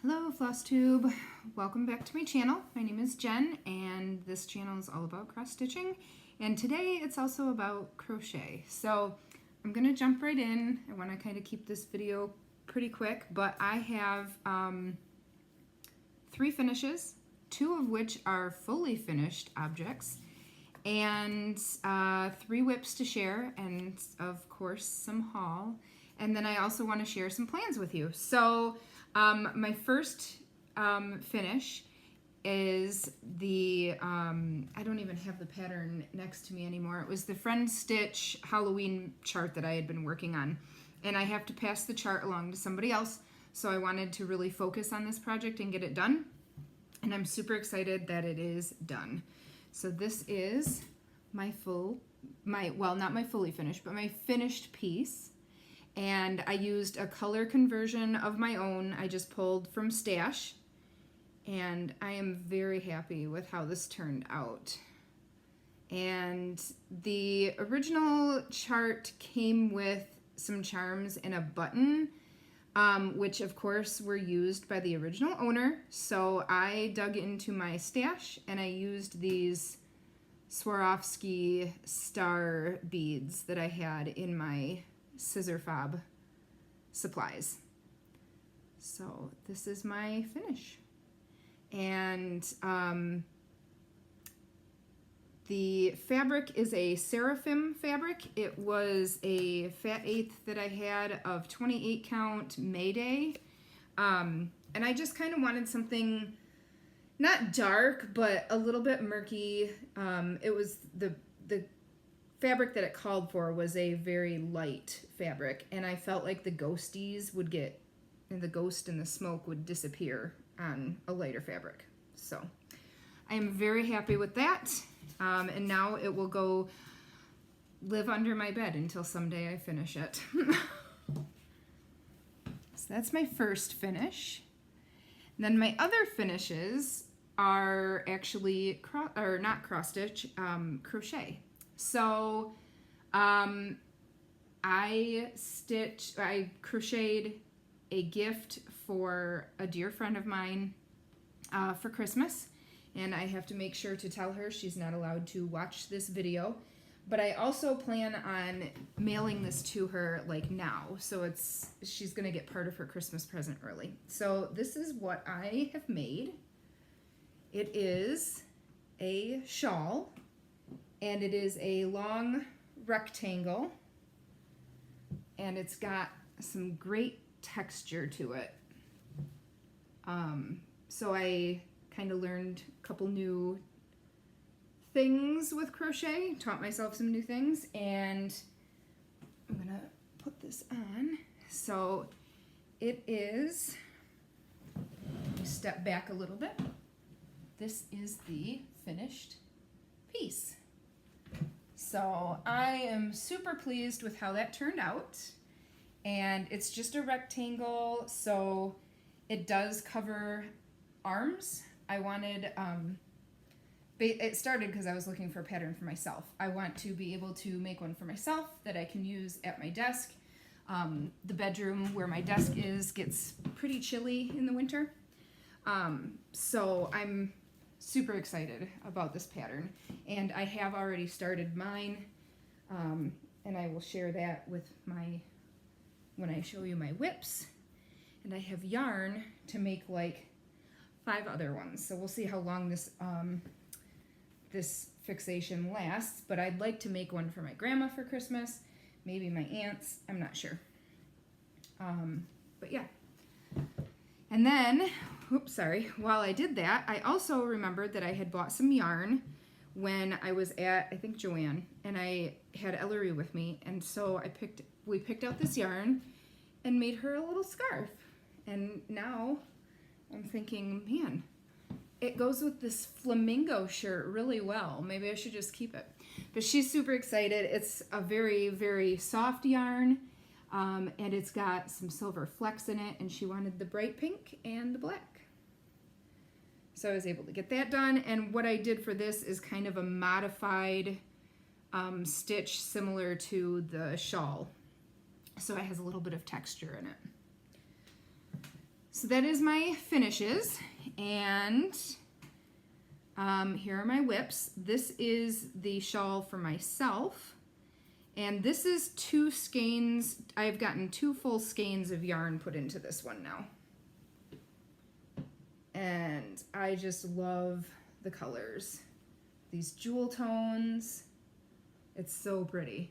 Hello Flosstube, welcome back to my channel. My name is Jen and this channel is all about cross stitching, and today it's also about crochet. So I'm gonna jump right in. I want to kind of keep this video pretty quick, but I have 3 finishes, 2 of which are fully finished objects, and 3 whips to share, and of course some haul. And then I also want to share some plans with you. So my first finish is the, I don't even have the pattern next to me anymore. It was the Friend Stitch Halloween chart that I had been working on. And I have to pass the chart along to somebody else. So I wanted to really focus on this project and get it done. And I'm super excited that it is done. So this is my well, not my fully finished, but my finished piece. And I used a color conversion of my own. I just pulled from Stash, and I am very happy with how this turned out. And the original chart came with some charms and a button, which of course were used by the original owner. So I dug into my stash and I used these Swarovski star beads that I had in my scissor fob supplies. So this is my finish, and the fabric is a Seraphim fabric. It was a fat eighth that I had of 28 count Mayday, and I just kind of wanted something not dark but a little bit murky. It was the fabric that it called for was a very light fabric, and I felt like the ghosties would get, and the ghost and the smoke would disappear on a lighter fabric. So I am very happy with that, and now it will go live under my bed until someday I finish it. So that's my first finish. And then my other finishes are actually not cross stitch, crochet. So I crocheted a gift for a dear friend of mine for Christmas, and I have to make sure to tell her she's not allowed to watch this video, but I also plan on mailing this to her like now, so she's gonna get part of her Christmas present early. So this is what I have made. It is a shawl, and it is a long rectangle, and it's got some great texture to it. So I kind of learned a couple new things with crochet, taught myself some new things, and I'm gonna put this on. So it is, let me step back a little bit. This is the finished piece. So I am super pleased with how that turned out, and it's just a rectangle, so it does cover arms. I wanted, it started because I was looking for a pattern for myself. I want to be able to make one for myself that I can use at my desk. The bedroom where my desk is gets pretty chilly in the winter, so I'm super excited about this pattern, and I have already started mine, and I will share that with when I show you my whips. And I have yarn to make like 5 other ones, so we'll see how long this this fixation lasts, but I'd like to make one for my grandma for Christmas, maybe my aunts, I'm not sure, but yeah. And then, oops, sorry, while I did that, I also remembered that I had bought some yarn when I was at, I think, Joann, and I had Ellery with me, and so we picked out this yarn and made her a little scarf. And now I'm thinking, man, it goes with this flamingo shirt really well. Maybe I should just keep it. But she's super excited. It's a very, very soft yarn. And it's got some silver flecks in it, and she wanted the bright pink and the black. So I was able to get that done, and what I did for this is kind of a modified stitch similar to the shawl. So it has a little bit of texture in it. So that is my finishes, and here are my whips. This is the shawl for myself, and this is 2 skeins. I've gotten 2 full skeins of yarn put into this one now. And I just love the colors. These jewel tones. It's so pretty.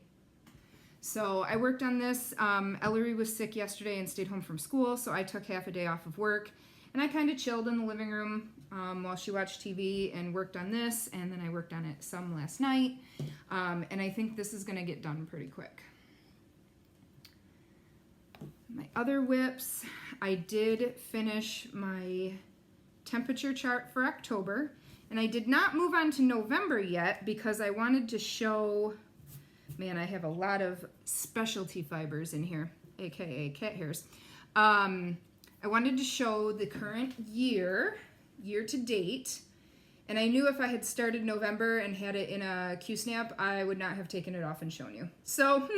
So I worked on this. Ellery was sick yesterday and stayed home from school, so I took half a day off of work. And I kind of chilled in the living room while she watched TV and worked on this. And then I worked on it some last night. And I think this is going to get done pretty quick. My other whips, I did finish my temperature chart for October. And I did not move on to November yet because I wanted to show, man, I have a lot of specialty fibers in here, aka cat hairs. I wanted to show the current year to date, and I knew if I had started November and had it in a Q-snap, I would not have taken it off and shown you. So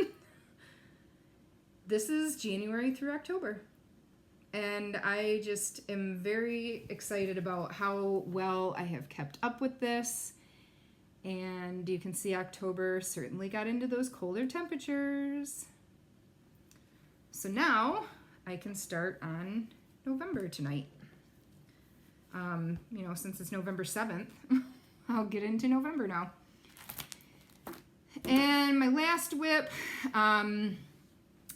this is January through October. And I just am very excited about how well I have kept up with this. And you can see October certainly got into those colder temperatures. So now I can start on November tonight. You know, since it's November 7th, I'll get into November now. And my last whip,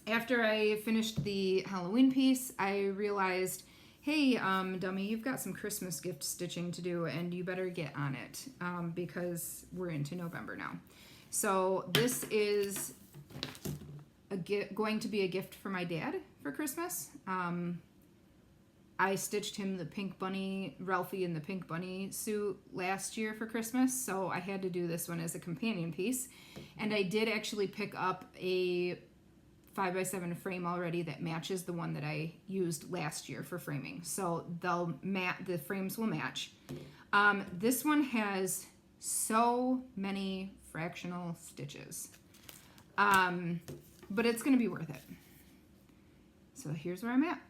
after I finished the Halloween piece, I realized, hey, dummy, you've got some Christmas gift stitching to do, and you better get on it because we're into November now. So this is going to be a gift for my dad for Christmas. I stitched him the pink bunny, Ralphie in the pink bunny suit last year for Christmas, so I had to do this one as a companion piece. And I did actually pick up a 5x7 frame already that matches the one that I used last year for framing. So the frames will match. This one has so many fractional stitches, but it's going to be worth it. So here's where I'm at.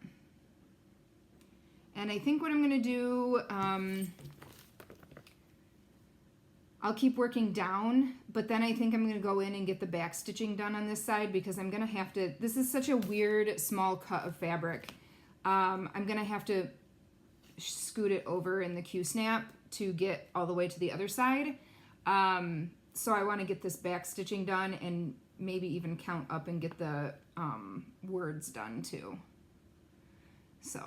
And I think what I'm going to do, I'll keep working down, but then I think I'm going to go in and get the back stitching done on this side because I'm going to have to, this is such a weird small cut of fabric. I'm going to have to scoot it over in the Q-snap to get all the way to the other side. So I want to get this back stitching done and maybe even count up and get the words done too. So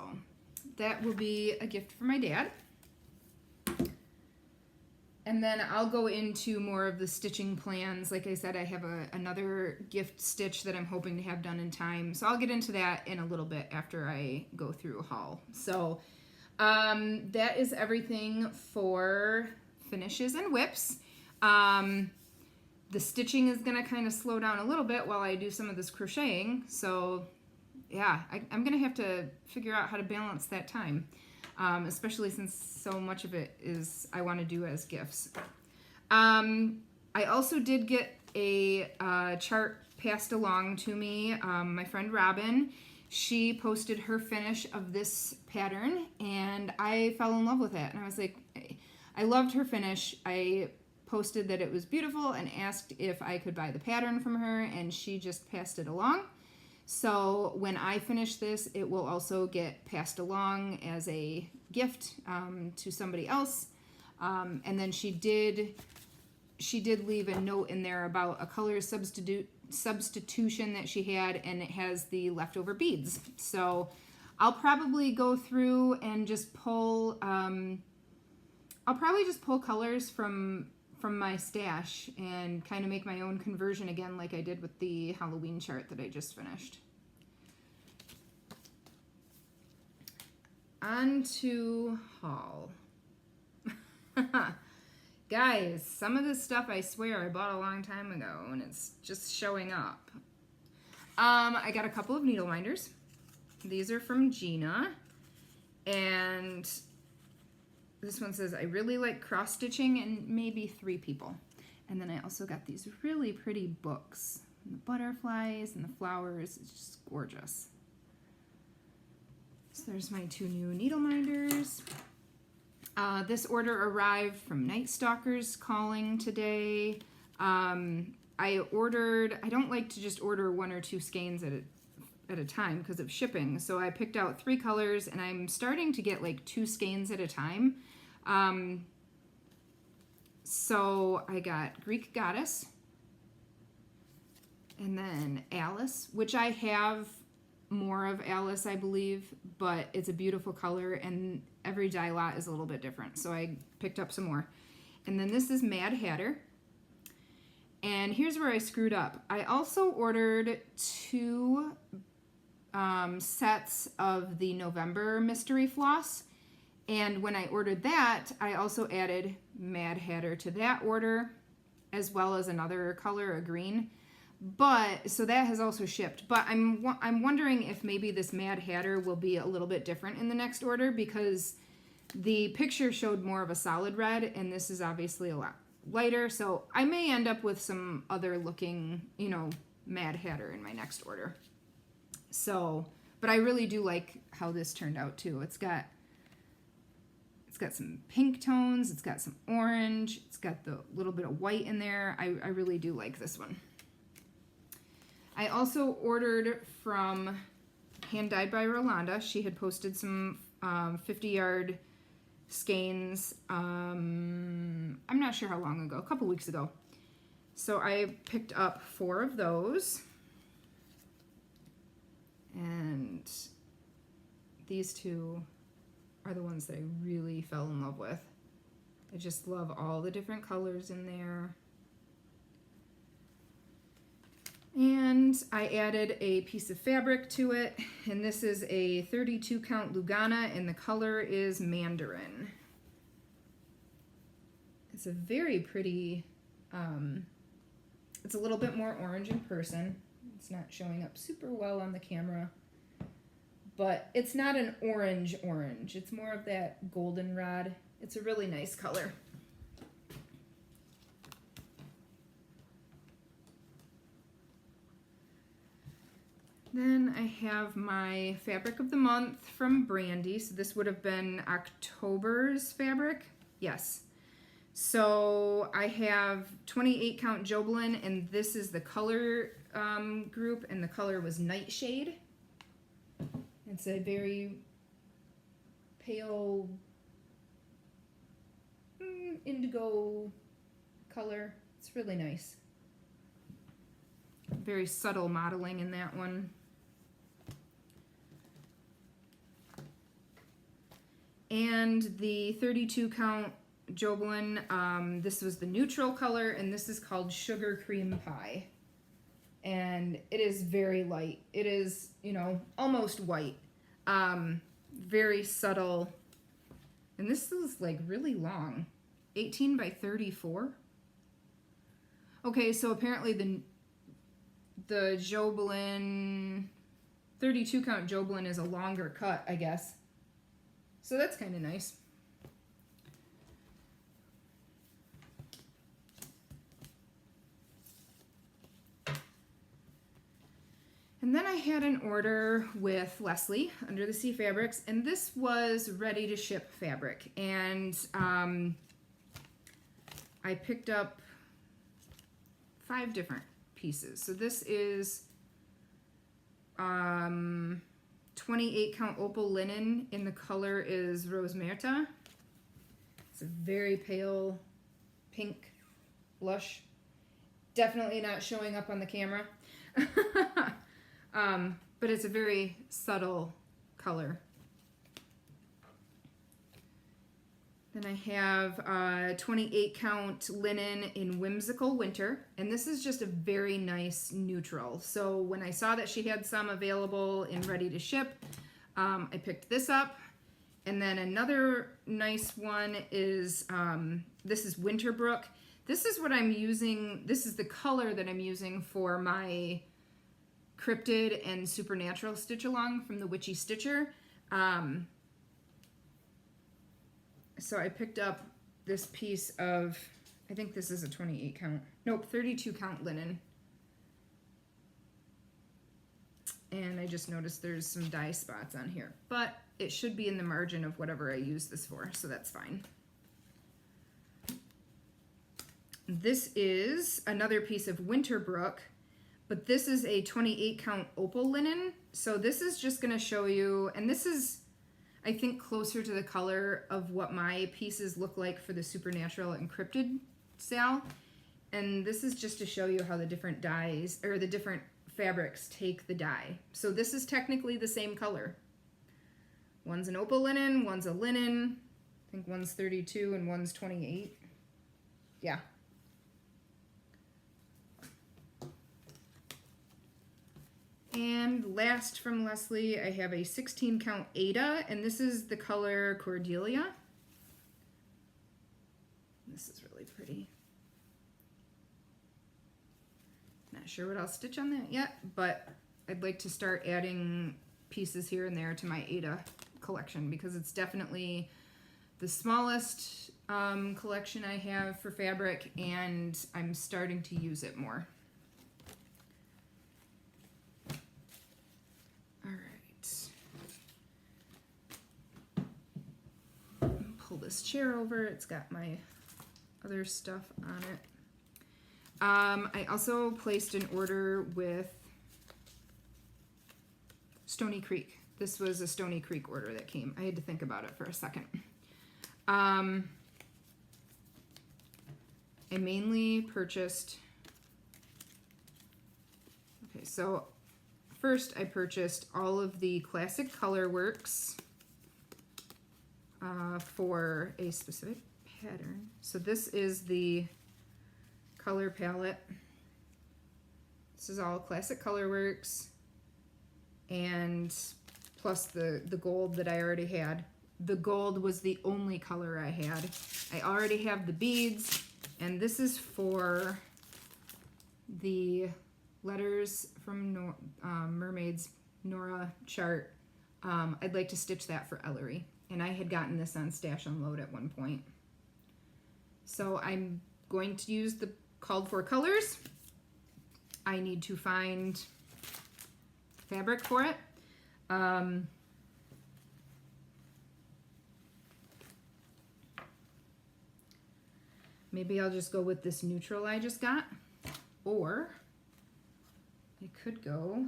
that will be a gift for my dad. And then I'll go into more of the stitching plans. Like I said, I have another gift stitch that I'm hoping to have done in time. So I'll get into that in a little bit after I go through a haul. So that is everything for finishes and whips. The stitching is going to kind of slow down a little bit while I do some of this crocheting. So yeah, I'm going to have to figure out how to balance that time. Especially since so much of it is I want to do as gifts. I also did get a chart passed along to me. My friend Robin, she posted her finish of this pattern and I fell in love with it. And I was like, I loved her finish. I posted that it was beautiful and asked if I could buy the pattern from her, and she just passed it along. So when I finish this, it will also get passed along as a gift to somebody else. And then she did leave a note in there about a color substitution that she had, and it has the leftover beads. So I'll probably go through and just pull, I'll probably just pull colors from my stash and kind of make my own conversion again like I did with the Halloween chart that I just finished. On to haul. Guys, some of this stuff I swear I bought a long time ago and it's just showing up. I got a couple of needle minders. These are from Gina, and this one says, I really like cross stitching and maybe 3 people. And then I also got these really pretty books. And the butterflies and the flowers, it's just gorgeous. So there's my 2 new needle minders. This order arrived from Night Stalkers Calling today. I don't like to just order 1 or 2 skeins at a time because of shipping. So I picked out 3 colors, and I'm starting to get like 2 skeins at a time. So I got Greek Goddess, and then Alice, which I have more of Alice, I believe, but it's a beautiful color, and every dye lot is a little bit different. So I picked up some more. And then this is Mad Hatter. And here's where I screwed up. I also ordered 2 sets of the November Mystery Floss. And when I ordered that, I also added Mad Hatter to that order, as well as another color, a green. But, so that has also shipped. But I'm wondering if maybe this Mad Hatter will be a little bit different in the next order, because the picture showed more of a solid red, and this is obviously a lot lighter. So I may end up with some other looking, you know, Mad Hatter in my next order. So, but I really do like how this turned out too. It's got some pink tones, it's got some orange, it's got the little bit of white in there. I really do like this one. I also ordered from Hand Dyed by Rolanda. She had posted some 50-yard skeins, I'm not sure how long ago, a couple weeks ago. So I picked up 4 of those. And these 2 are the ones that I really fell in love with. I just love all the different colors in there. And I added a piece of fabric to it, and this is a 32 count Lugana, and the color is Mandarin. It's a very pretty, it's a little bit more orange in person. It's not showing up super well on the camera, but it's not an orange, it's more of that goldenrod. It's a really nice color. Then I have my fabric of the month from Brandy. So this would have been October's fabric. Yes. So I have 28 count Joblin, and this is the color group, and the color was Nightshade. It's a very pale indigo color. It's really nice. Very subtle modeling in that one. And the 32 count Joblin, this was the neutral color, and this is called Sugar Cream Pie. And it is very light. It is, you know, almost white. Very subtle. And this is like really long. 18 by 34. Okay, so apparently the Joblin, 32 count Joblin is a longer cut, I guess. So that's kind of nice. And then I had an order with Lesie under the Sea Fabrics, and this was ready to ship fabric. And I picked up 5 different pieces. So this is 28 count Opal Linen, and the color is Rose Merta. It's a very pale pink blush. Definitely not showing up on the camera. But it's a very subtle color. Then I have 28 count linen in Whimsical Winter, and this is just a very nice neutral. So when I saw that she had some available and ready to ship, I picked this up. And then another nice one is, this is Winterbrook. This is what I'm using, this is the color that I'm using for my Cryptid and Supernatural stitch along from the Witchy Stitcher. So I picked up this piece of, I think this is a 28 count, nope, 32 count linen. And I just noticed there's some dye spots on here, but it should be in the margin of whatever I use this for, so that's fine. This is another piece of Winterbrook, but this is a 28 count Opal Linen. So this is just gonna show you, and this is, I think, closer to the color of what my pieces look like for the Supernatural Encrypted sale. And this is just to show you how the different dyes, or the different fabrics take the dye. So this is technically the same color. One's an Opal Linen, one's a linen. I think one's 32 and one's 28. Yeah. And last from Lesie, I have a 16 count Ada, and this is the color Cordelia. This is really pretty. Not sure what I'll stitch on that yet, but I'd like to start adding pieces here and there to my Ada collection because it's definitely the smallest collection I have for fabric, and I'm starting to use it more. Pull this chair over. It's got my other stuff on it. I also placed an order with Stony Creek. This was a Stony Creek order that came. I had to think about it for a second. I mainly purchased, okay, so first I purchased all of the classic color works for a specific pattern. So this is the color palette. This is all classic color works, and plus the gold that I already had. The gold was the only color I had. I already have the beads, and this is for the letters from Mermaid's Nora chart. I'd like to stitch that for Ellery, and I had gotten this on Stash Unload at one point. So I'm going to use the called for colors. I need to find fabric for it. Maybe I'll just go with this neutral I just got, or I could go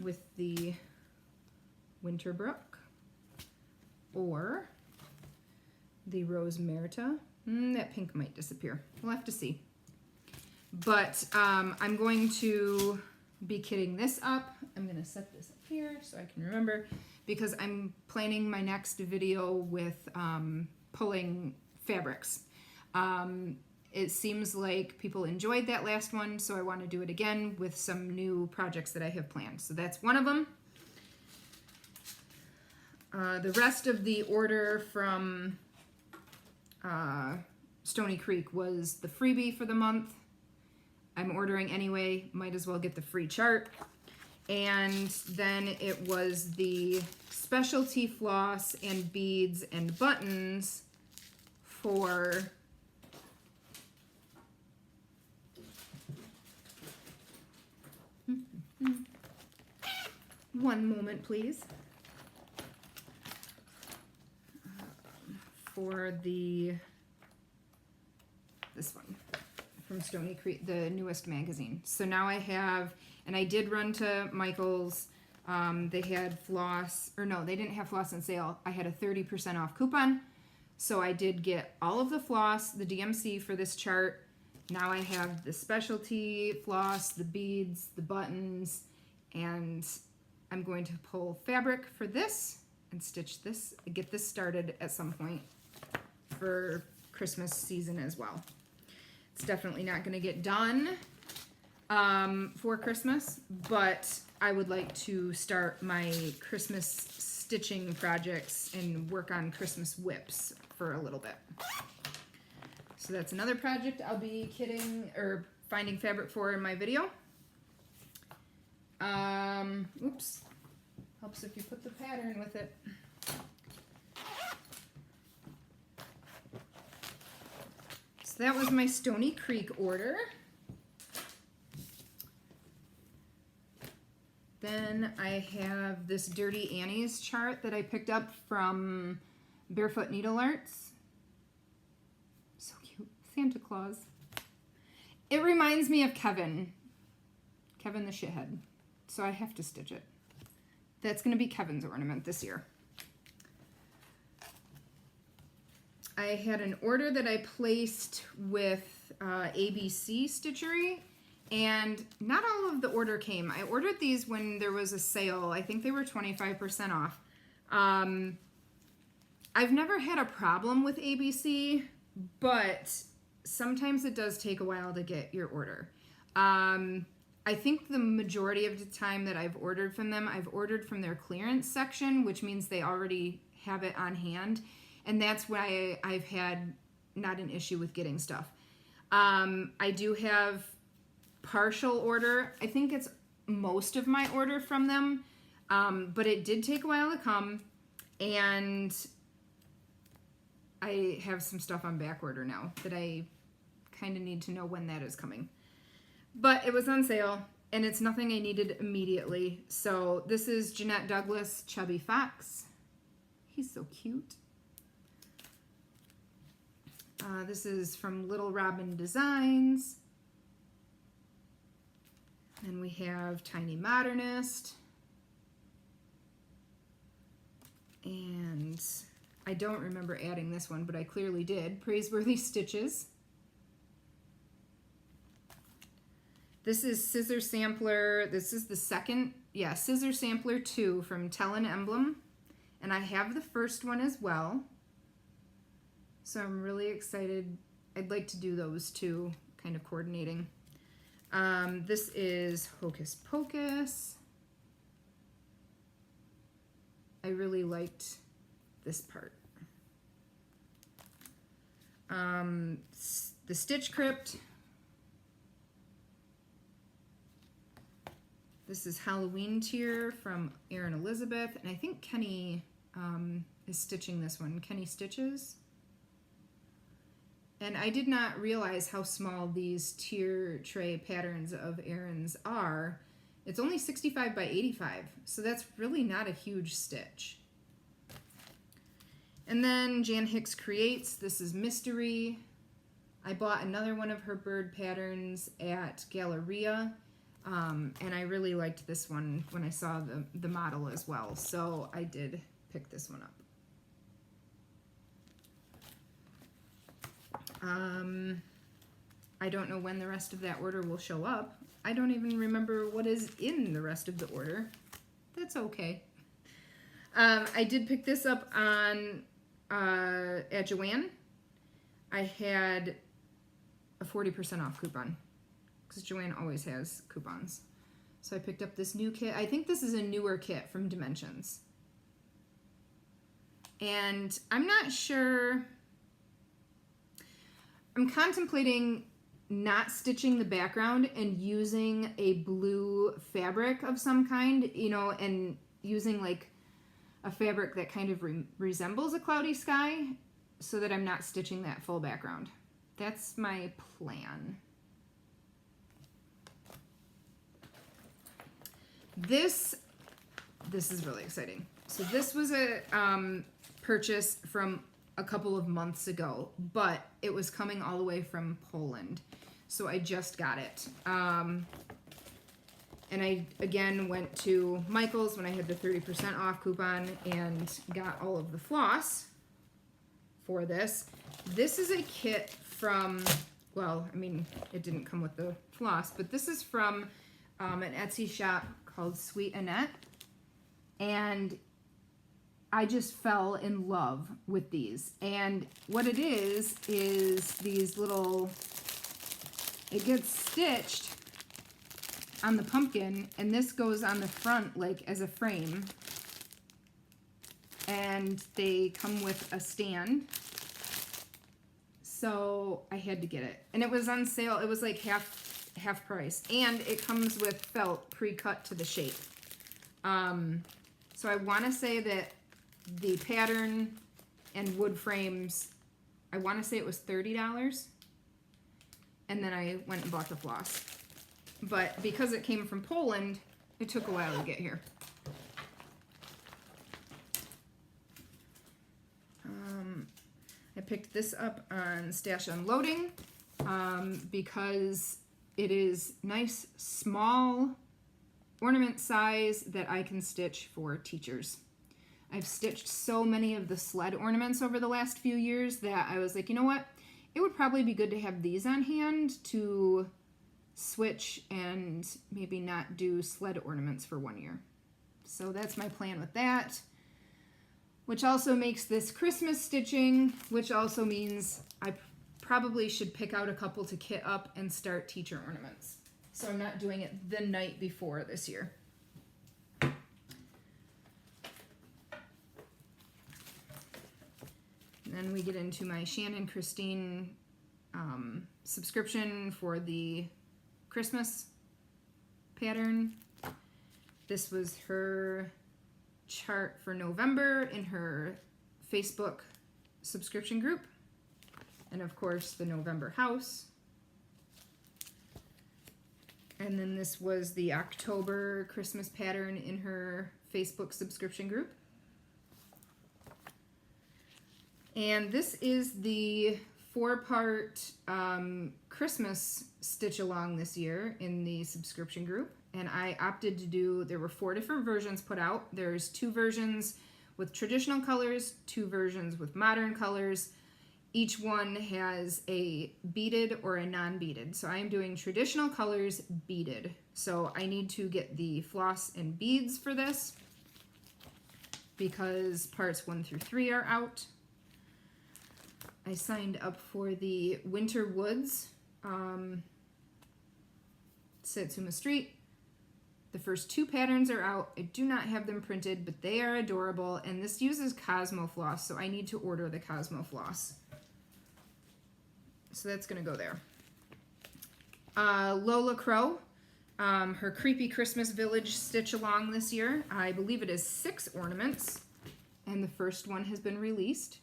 with the Winterbrook or the Rose Merita. That pink might disappear. We'll have to see. But I'm going to be kitting this up. I'm going to set this up here so I can remember, because I'm planning my next video with pulling fabrics. It seems like people enjoyed that last one, so I want to do it again with some new projects that I have planned. So that's one of them. The rest of the order from Stony Creek was the freebie for the month. I'm ordering anyway, might as well get the free chart. And then it was the specialty floss and beads and buttons for one moment, please. For this one from Stony Creek, the newest magazine. So now I have, and I did run to Michael's. They had floss, or no, they didn't have floss on sale. I had a 30% off coupon. So I did get all of the floss, the DMC for this chart. Now I have the specialty floss, the beads, the buttons, and I'm going to pull fabric for this and stitch this, get this started at some point for Christmas season as well. It's definitely not going to get done for Christmas, but I would like to start my Christmas stitching projects and work on Christmas whips for a little bit. So that's another project I'll be kitting or finding fabric for in my video. Oops, helps if you put the pattern with it. So that was my Stony Creek order. Then then I have this Dirty Annie's chart that I picked up from Barefoot Needle Arts. So cute. Santa Claus. It reminds me of Kevin the shithead. So I have to stitch it. That's going to be Kevin's ornament this year. I had an order that I placed with ABC Stitchery, and not all of the order came. I ordered these when there was a sale. I think they were 25% off. I've never had a problem with ABC, but sometimes it does take a while to get your order. I think the majority of the time that I've ordered from them, I've ordered from their clearance section, which means they already have it on hand. And that's why I've had not an issue with getting stuff. I do have partial order. I think it's most of my order from them. But it did take a while to come. And I have some stuff on back order now that I kind of need to know when that is coming. But it was on sale, and it's nothing I needed immediately. So this is Jeanette Douglas Chubby Fox. He's so cute. This is from Little Robin Designs. And we have Tiny Modernist. And I don't remember adding this one, but I clearly did. Praiseworthy Stitches. This is Scissor Sampler. This is the second, Scissor Sampler 2 from Tell and Emblem. And I have the first one as well. So I'm really excited. I'd like to do those two, kind of coordinating. This is Hocus Pocus. I really liked this part. The Stitch Crypt. This is Halloween Tier from Erin Elizabeth, and I think Kenny is stitching this one. Kenny Stitches. And I did not realize how small these tier tray patterns of Erin's are. It's only 65 by 85, so that's really not a huge stitch. And then Jan Hicks Creates. This is Mystery. I bought another one of her bird patterns at Galleria. And I really liked this one when I saw the model as well, so I did pick this one up. I don't know when the rest of that order will show up. I don't even remember what is in the rest of the order. That's okay. I did pick this up on at Joann. I had a 40% off coupon, because Joann always has coupons. So I picked up this new kit. I think this is a newer kit from Dimensions. And I'm not sure. I'm contemplating not stitching the background and using a blue fabric of some kind, you know, and using like a fabric that kind of resembles a cloudy sky, so that I'm not stitching that full background. That's my plan. This is really exciting. So this was a purchase from a couple of months ago, but it was coming all the way from Poland. So I just got it. And I, again, went to Michael's when I had the 30% off coupon and got all of the floss for this. This is a kit from, well, I mean, it didn't come with the floss, but this is from an Etsy shop called Sweet Annette. And I just fell in love with these. And what it is these little, it gets stitched on the pumpkin, and this goes on the front like as a frame. And they come with a stand. So I had to get it. And it was on sale. It was like half price. And it comes with felt pre-cut to the shape. So I want to say that the pattern and wood frames, I want to say it was $30. And then I went and bought the floss. But because it came from Poland, It took a while to get here. I picked this up on Stash Unloading because it is nice, small ornament size that I can stitch for teachers. I've stitched so many of the sled ornaments over the last few years that I was like, you know what? It would probably be good to have these on hand to switch and maybe not do sled ornaments for 1 year. So that's my plan with that, which also makes this Christmas stitching, which also means I probably should pick out a couple to kit up and start teacher ornaments. So I'm not doing it the night before this year. And then we get into my Shannon Christine subscription for the Christmas pattern. This was her chart for November in her Facebook subscription group. And of course the November house. And then this was the October Christmas pattern in her Facebook subscription group. And this is the 4-part Christmas stitch along this year in the subscription group. And I opted to do, there were 4 different versions put out. There's 2 versions with traditional colors, 2 versions with modern colors. Each one has a beaded or a non-beaded. So I am doing traditional colors beaded. So I need to get the floss and beads for this because parts 1 through 3 are out. I signed up for the Winter Woods Satsuma Street. The first 2 patterns are out. I do not have them printed, but they are adorable. And this uses Cosmo Floss, so I need to order the Cosmo Floss. So that's going to go there. Lola Crow, her Creepy Christmas Village stitch along this year. I believe it is 6 ornaments, and the first one has been released.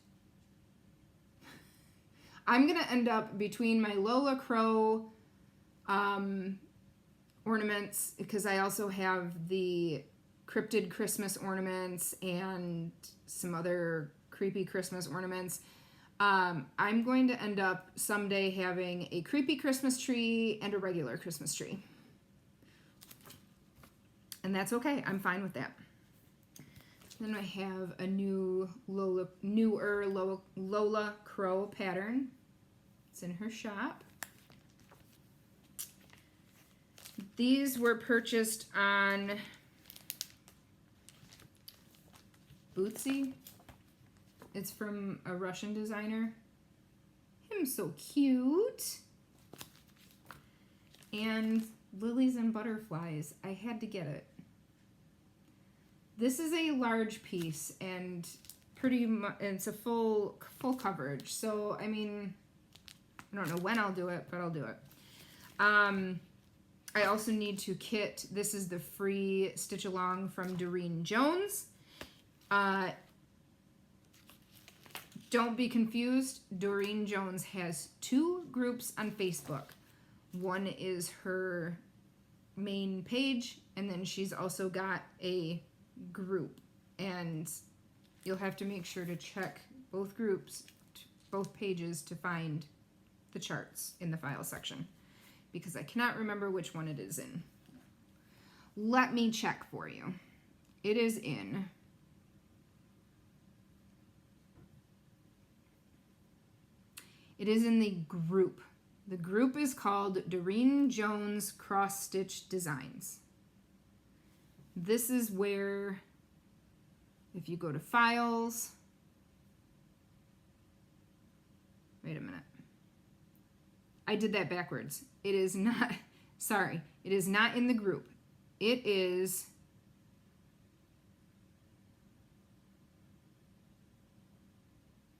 I'm going to end up between my Lola Crow ornaments, because I also have the Cryptid Christmas ornaments and some other creepy Christmas ornaments. I'm going to end up someday having a creepy Christmas tree and a regular Christmas tree. And that's okay. I'm fine with that. Then I have a newer Lola Crow pattern. It's in her shop. These were purchased on Bootsy. It's from a Russian designer. Him's so cute. And Lilies and Butterflies. I had to get it. This is a large piece and pretty much it's a full coverage. So I mean, I don't know when I'll do it, but I'll do it. I also need to kit. This is the free stitch along from Dorene Jones. Don't be confused. Dorene Jones has 2 groups on Facebook. One is her main page, and then she's also got a group. And you'll have to make sure to check both groups, both pages, to find the charts in the file section, because I cannot remember which one it is in. Let me check for you. It is in the group. The group is called Dorene Jones Cross Stitch Designs. This is where, if you go to files, wait a minute. I did that backwards. It is not, sorry, it is not in the group. It is,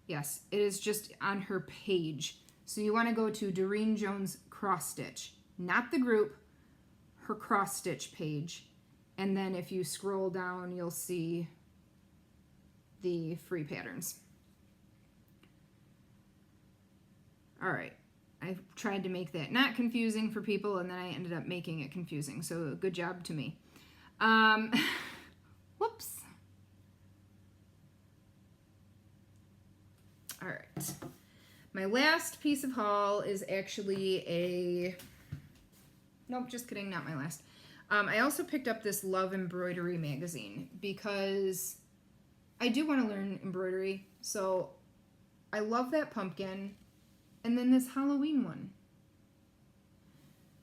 yes, it is just on her page. So you want to go to Dorene Jones Cross Stitch, not the group, her cross stitch page. And then if you scroll down, you'll see the free patterns. All right. I tried to make that not confusing for people, and then I ended up making it confusing. So good job to me. Whoops. All right. My last piece of haul is actually nope, just kidding, not my last. I also picked up this Love Embroidery magazine because I do want to learn embroidery. So I love that pumpkin and then this Halloween one.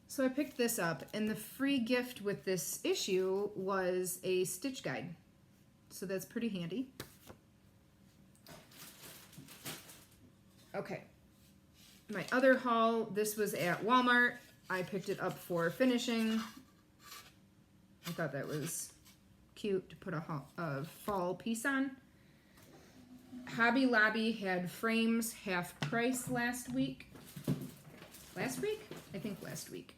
So I picked this up, and the free gift with this issue was a stitch guide. So that's pretty handy. Okay. My other haul, this was at Walmart. I picked it up for finishing. I thought that was cute to put a fall piece on. Hobby Lobby had frames half price last week. Last week? I think last week.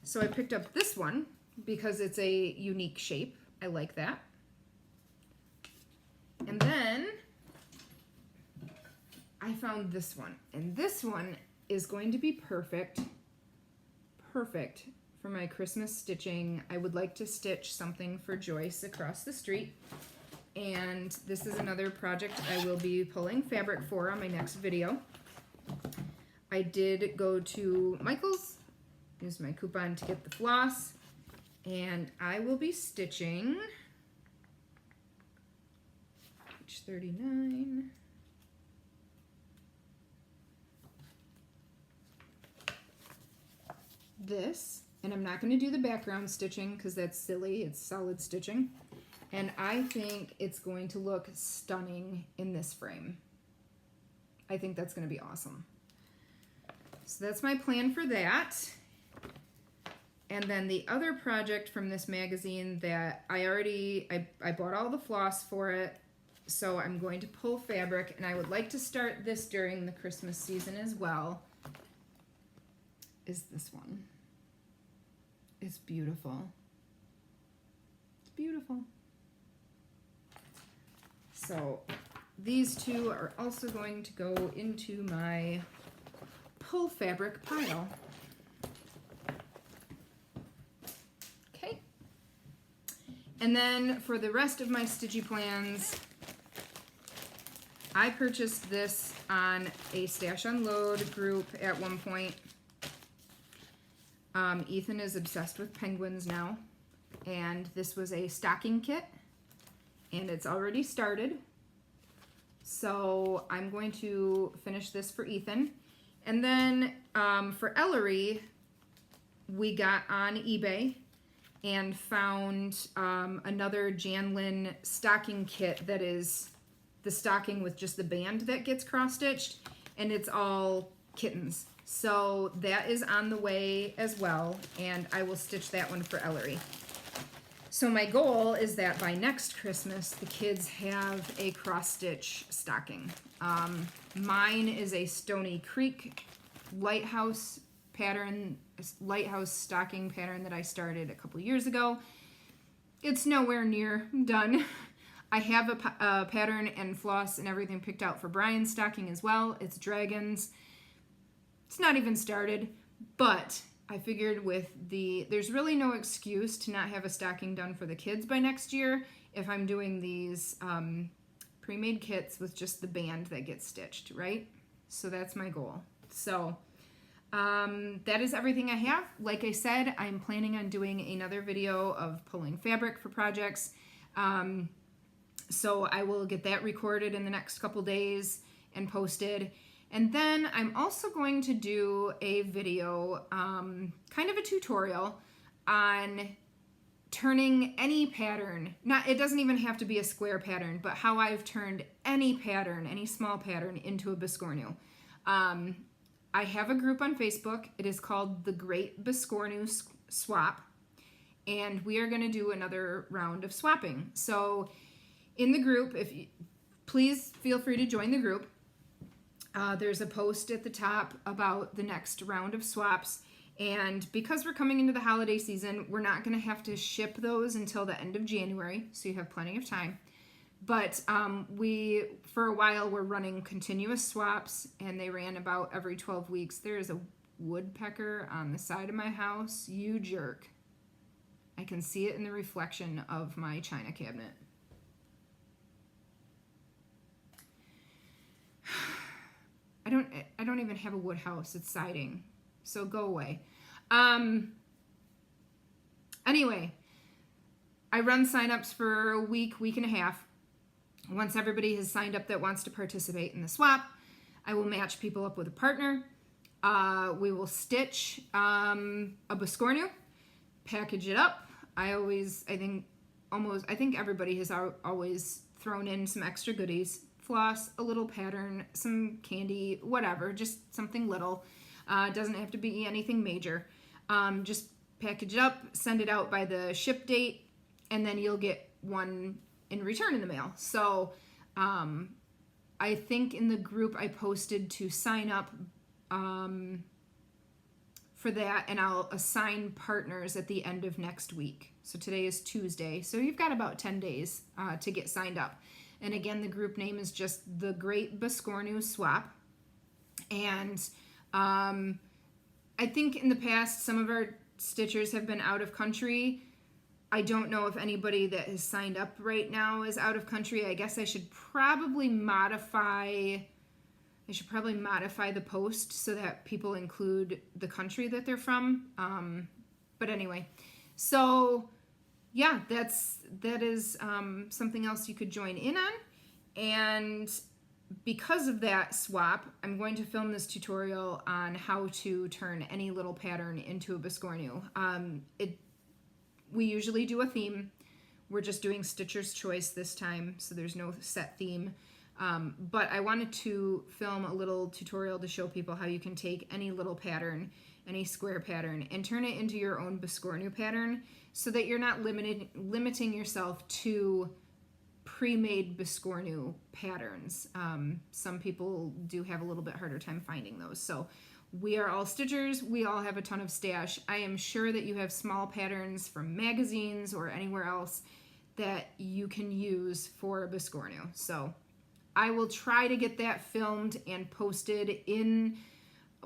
So I picked up this one because it's a unique shape. I like that. And then I found this one. And this one is going to be perfect for my Christmas stitching. I would like to stitch something for Joyce across the street. And this is another project I will be pulling fabric for on my next video. I did go to Michael's, used my coupon to get the floss, and I will be stitching page 39. This, and I'm not going to do the background stitching because that's silly, it's solid stitching. And I think it's going to look stunning in this frame. I think that's going to be awesome. So that's my plan for that. And then the other project from this magazine that I bought all the floss for it, so I'm going to pull fabric, and I would like to start this during the Christmas season as well, is this one. It's beautiful. It's beautiful. So these two are also going to go into my pull fabric pile. Okay. And then for the rest of my Stitchy Plans, I purchased this on a Stash Unload group at one point. Ethan is obsessed with penguins now, and this was a stocking kit, and it's already started. So I'm going to finish this for Ethan. And then for Ellery, we got on eBay and found another Janlin stocking kit that is the stocking with just the band that gets cross-stitched, and it's all kittens. So that is on the way as well, and I will stitch that one for Ellery. So my goal is that by next Christmas, the kids have a cross-stitch stocking. Mine is a Stony Creek lighthouse pattern, lighthouse stocking pattern that I started a couple years ago. It's nowhere near done. I have a pattern and floss and everything picked out for Brian's stocking as well. It's dragons. It's not even started, but I figured there's really no excuse to not have a stocking done for the kids by next year if I'm doing these pre-made kits with just the band that gets stitched, right? So that's my goal. So that is everything I have. Like I said, I'm planning on doing another video of pulling fabric for projects. So I will get that recorded in the next couple days and posted. And then I'm also going to do a video, kind of a tutorial on turning any pattern, it doesn't even have to be a square pattern, but how I've turned any pattern, any small pattern into a Biscornu. I have a group on Facebook. It is called The Great Biscornu Swap, and we are going to do another round of swapping. So in the group, please feel free to join the group. There's a post at the top about the next round of swaps, and because we're coming into the holiday season, we're not going to have to ship those until the end of January, so you have plenty of time. But for a while, we're running continuous swaps, and they ran about every 12 weeks. There is a woodpecker on the side of my house. You jerk. I can see it in the reflection of my china cabinet. I don't even have a wood house. It's siding. So go away. Anyway, I run signups for a week and a half. Once everybody has signed up that wants to participate in the swap, I will match people up with a partner. We will stitch a Biscornu, package it up. I think everybody has always thrown in some extra goodies. Floss, a little pattern, some candy, whatever, just something little. Doesn't have to be anything major. Just package it up, send it out by the ship date, and then you'll get one in return in the mail. So I think in the group I posted to sign up for that, and I'll assign partners at the end of next week. So today is Tuesday, so you've got about 10 days to get signed up. And again, the group name is just The Great Biscornu Swap. And I think in the past, some of our stitchers have been out of country. I don't know if anybody that has signed up right now is out of country. I guess I should probably modify the post so that people include the country that they're from. But anyway, so yeah, that is something else you could join in on. And because of that swap, I'm going to film this tutorial on how to turn any little pattern into a Biscornu. We usually do a theme. We're just doing Stitcher's Choice this time, so there's no set theme. But I wanted to film a little tutorial to show people how you can take any little pattern, any square pattern, and turn it into your own Biscornu pattern so that you're not limiting yourself to pre-made Biscornu patterns. Some people do have a little bit harder time finding those. So we are all stitchers. We all have a ton of stash. I am sure that you have small patterns from magazines or anywhere else that you can use for a Biscornu. So I will try to get that filmed and posted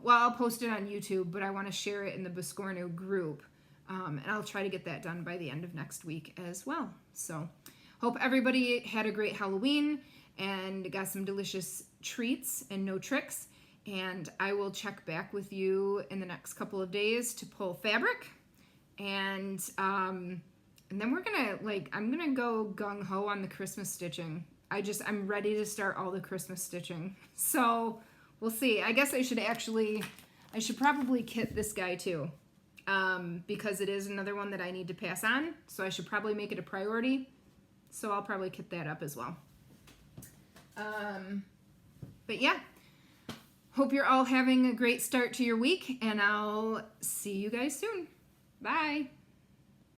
I'll post it on YouTube, but I want to share it in the Biscornu group. And I'll try to get that done by the end of next week as well. So hope everybody had a great Halloween and got some delicious treats and no tricks. And I will check back with you in the next couple of days to pull fabric. And then we're gonna, I'm gonna go gung-ho on the Christmas stitching. I'm ready to start all the Christmas stitching. So we'll see. I guess I should probably kit this guy too. Because it is another one that I need to pass on. So I should probably make it a priority. So I'll probably kit that up as well. But yeah, hope you're all having a great start to your week, and I'll see you guys soon. Bye.